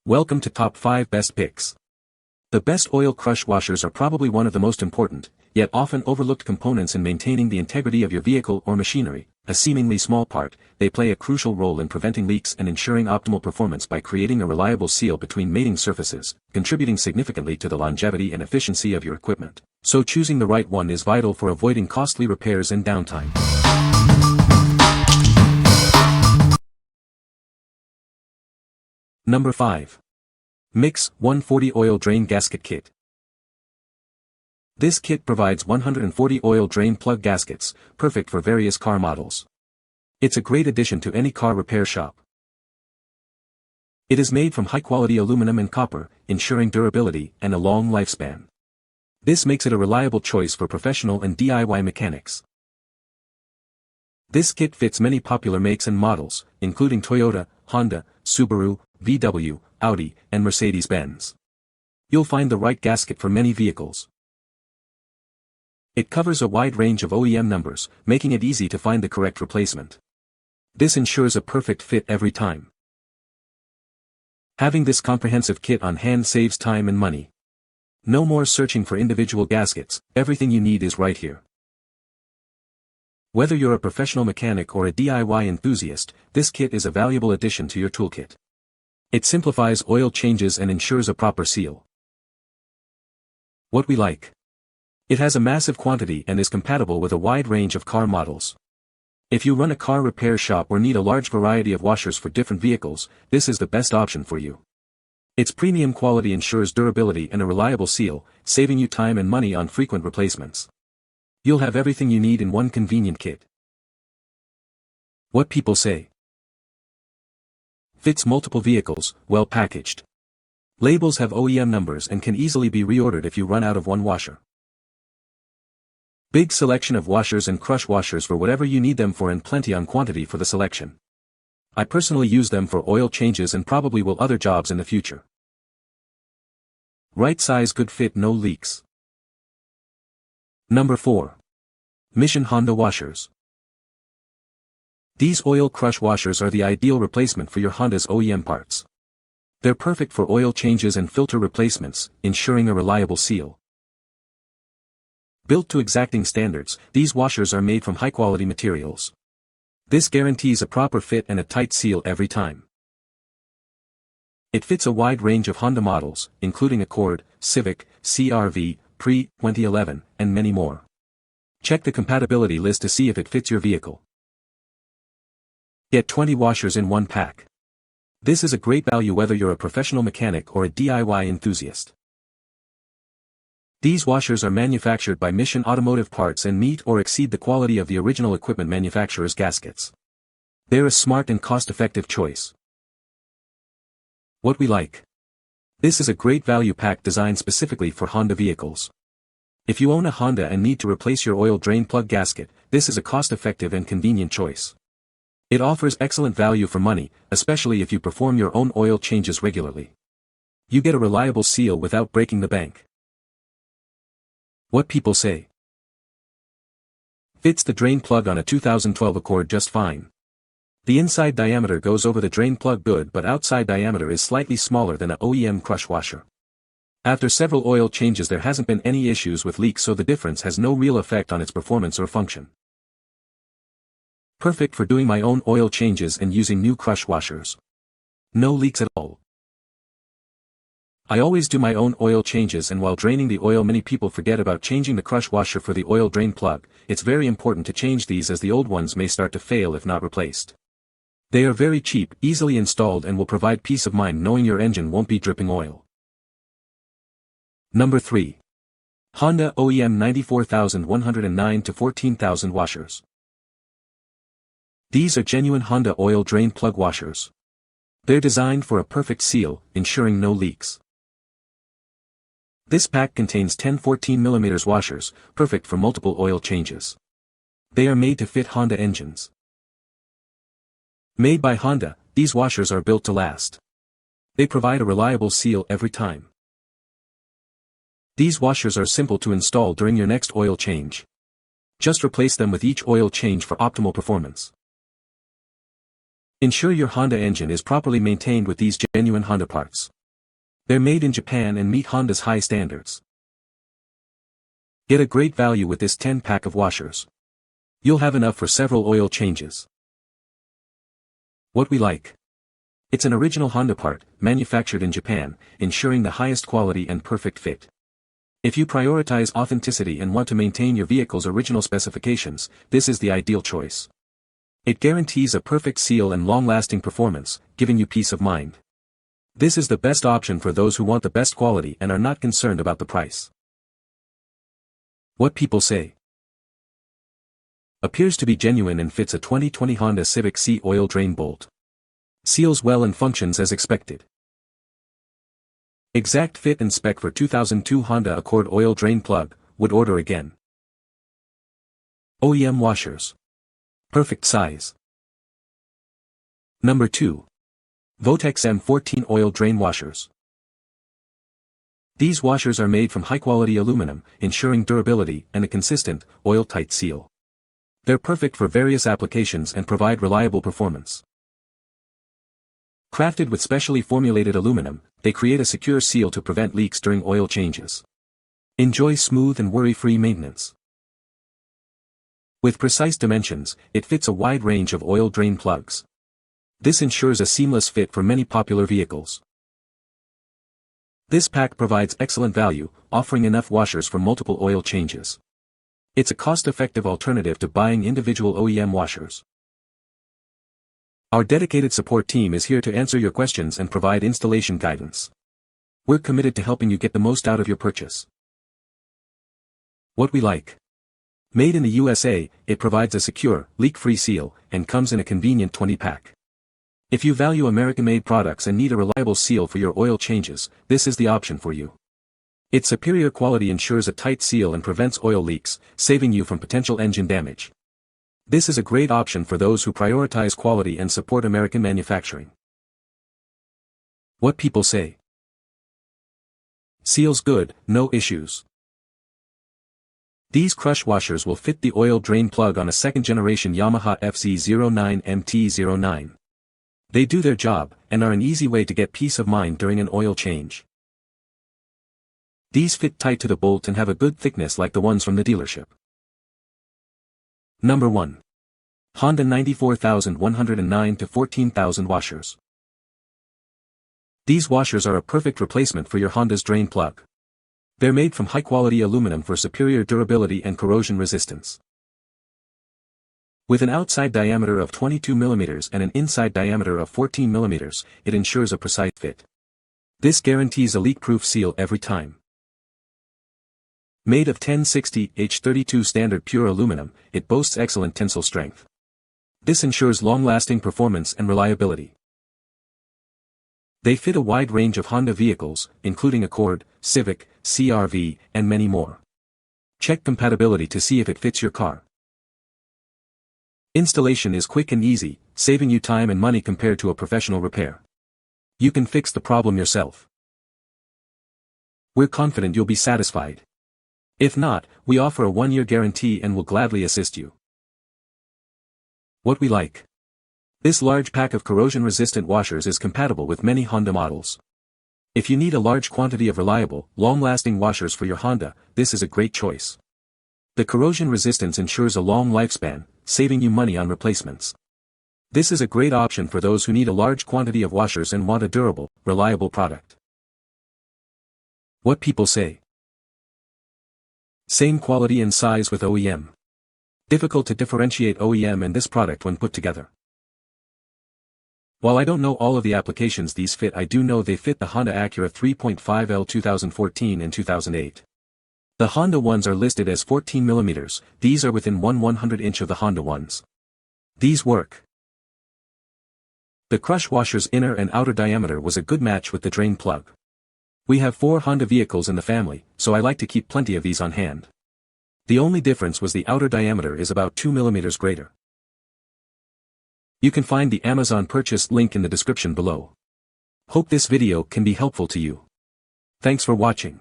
Welcome to Top 5 Best Picks. The best oil crush washers are probably one of the most important, yet often overlooked components in maintaining the integrity of your vehicle or machinery. A seemingly small part, they play a crucial role in preventing leaks and ensuring optimal performance by creating a reliable seal between mating surfaces, contributing significantly to the longevity and efficiency of your equipment. So choosing the right one is vital for avoiding costly repairs and downtime. Number 5. Mix 140 Oil Drain Gasket Kit. This kit provides 140 oil drain plug gaskets, perfect for various car models. It's a great addition to any car repair shop. It is made from high-quality aluminum and copper, ensuring durability and a long lifespan. This makes it a reliable choice for professional and DIY mechanics. This kit fits many popular makes and models, including Toyota, Honda, Subaru, VW, Audi, and Mercedes-Benz. You'll find the right gasket for many vehicles. It covers a wide range of OEM numbers, making it easy to find the correct replacement. This ensures a perfect fit every time. Having this comprehensive kit on hand saves time and money. No more searching for individual gaskets, everything you need is right here. Whether you're a professional mechanic or a DIY enthusiast, this kit is a valuable addition to your toolkit. It simplifies oil changes and ensures a proper seal. What we like. It has a massive quantity and is compatible with a wide range of car models. If you run a car repair shop or need a large variety of washers for different vehicles, this is the best option for you. Its premium quality ensures durability and a reliable seal, saving you time and money on frequent replacements. You'll have everything you need in one convenient kit. What people say. Fits multiple vehicles, well packaged. Labels have OEM numbers and can easily be reordered if you run out of one washer. Big selection of washers and crush washers for whatever you need them for and plenty on quantity for the selection. I personally use them for oil changes and probably will other jobs in the future. Right size, good fit, no leaks. Number 4. Mission Honda Washers. These oil crush washers are the ideal replacement for your Honda's OEM parts. They're perfect for oil changes and filter replacements, ensuring a reliable seal. Built to exacting standards, these washers are made from high-quality materials. This guarantees a proper fit and a tight seal every time. It fits a wide range of Honda models, including Accord, Civic, CR-V, pre-2011, and many more. Check the compatibility list to see if it fits your vehicle. Get 20 washers in one pack. This is a great value whether you're a professional mechanic or a DIY enthusiast. These washers are manufactured by Mission Automotive Parts and meet or exceed the quality of the original equipment manufacturer's gaskets. They're a smart and cost-effective choice. What we like. This is a great value pack designed specifically for Honda vehicles. If you own a Honda and need to replace your oil drain plug gasket, this is a cost-effective and convenient choice. It offers excellent value for money, especially if you perform your own oil changes regularly. You get a reliable seal without breaking the bank. What people say. Fits the drain plug on a 2012 Accord just fine. The inside diameter goes over the drain plug good, but outside diameter is slightly smaller than an OEM crush washer. After several oil changes there hasn't been any issues with leaks, so the difference has no real effect on its performance or function. Perfect for doing my own oil changes and using new crush washers. No leaks at all. I always do my own oil changes, and while draining the oil many people forget about changing the crush washer for the oil drain plug. It's very important to change these as the old ones may start to fail if not replaced. They are very cheap, easily installed, and will provide peace of mind knowing your engine won't be dripping oil. Number 3. Honda OEM 94109 to 14,000 washers. These are genuine Honda oil drain plug washers. They're designed for a perfect seal, ensuring no leaks. This pack contains 10 14mm washers, perfect for multiple oil changes. They are made to fit Honda engines. Made by Honda, these washers are built to last. They provide a reliable seal every time. These washers are simple to install during your next oil change. Just replace them with each oil change for optimal performance. Ensure your Honda engine is properly maintained with these genuine Honda parts. They're made in Japan and meet Honda's high standards. Get a great value with this 10-pack of washers. You'll have enough for several oil changes. What we like. It's an original Honda part, manufactured in Japan, ensuring the highest quality and perfect fit. If you prioritize authenticity and want to maintain your vehicle's original specifications, this is the ideal choice. It guarantees a perfect seal and long-lasting performance, giving you peace of mind. This is the best option for those who want the best quality and are not concerned about the price. What people say. Appears to be genuine and fits a 2020 Honda Civic C oil drain bolt. Seals well and functions as expected. Exact fit and spec for 2002 Honda Accord oil drain plug, would order again. OEM washers. Perfect size. Number 2. VOTEX M14 oil drain washers. These washers are made from high-quality aluminum, ensuring durability and a consistent, oil-tight seal. They're perfect for various applications and provide reliable performance. Crafted with specially formulated aluminum, they create a secure seal to prevent leaks during oil changes. Enjoy smooth and worry-free maintenance. With precise dimensions, it fits a wide range of oil drain plugs. This ensures a seamless fit for many popular vehicles. This pack provides excellent value, offering enough washers for multiple oil changes. It's a cost-effective alternative to buying individual OEM washers. Our dedicated support team is here to answer your questions and provide installation guidance. We're committed to helping you get the most out of your purchase. What we like. Made in the USA, it provides a secure, leak-free seal, and comes in a convenient 20-pack. If you value American-made products and need a reliable seal for your oil changes, this is the option for you. Its superior quality ensures a tight seal and prevents oil leaks, saving you from potential engine damage. This is a great option for those who prioritize quality and support American manufacturing. What people say. Seals good, no issues. These crush washers will fit the oil drain plug on a second-generation Yamaha FZ09 MT09. They do their job, and are an easy way to get peace of mind during an oil change. These fit tight to the bolt and have a good thickness like the ones from the dealership. Number 1. Honda 94109 to 14,000 washers. These washers are a perfect replacement for your Honda's drain plug. They're made from high-quality aluminum for superior durability and corrosion resistance. With an outside diameter of 22 mm and an inside diameter of 14 mm, it ensures a precise fit. This guarantees a leak-proof seal every time. Made of 1060H32 standard pure aluminum, it boasts excellent tensile strength. This ensures long-lasting performance and reliability. They fit a wide range of Honda vehicles, including Accord, Civic, CR-V, and many more. Check compatibility to see if it fits your car. Installation is quick and easy, saving you time and money compared to a professional repair. You can fix the problem yourself. We're confident you'll be satisfied. If not, we offer a 1-year guarantee and will gladly assist you. What we like. This large pack of corrosion-resistant washers is compatible with many Honda models. If you need a large quantity of reliable, long-lasting washers for your Honda, this is a great choice. The corrosion resistance ensures a long lifespan, saving you money on replacements. This is a great option for those who need a large quantity of washers and want a durable, reliable product. What people say. Same quality and size with OEM. Difficult to differentiate OEM and this product when put together. While I don't know all of the applications these fit, I do know they fit the Honda Acura 3.5L 2014 and 2008. The Honda ones are listed as 14 mm, these are within 1/100 of the Honda ones. These work. The crush washer's inner and outer diameter was a good match with the drain plug. We have 4 Honda vehicles in the family, so I like to keep plenty of these on hand. The only difference was the outer diameter is about 2 mm greater. You can find the Amazon purchase link in the description below. Hope this video can be helpful to you. Thanks for watching.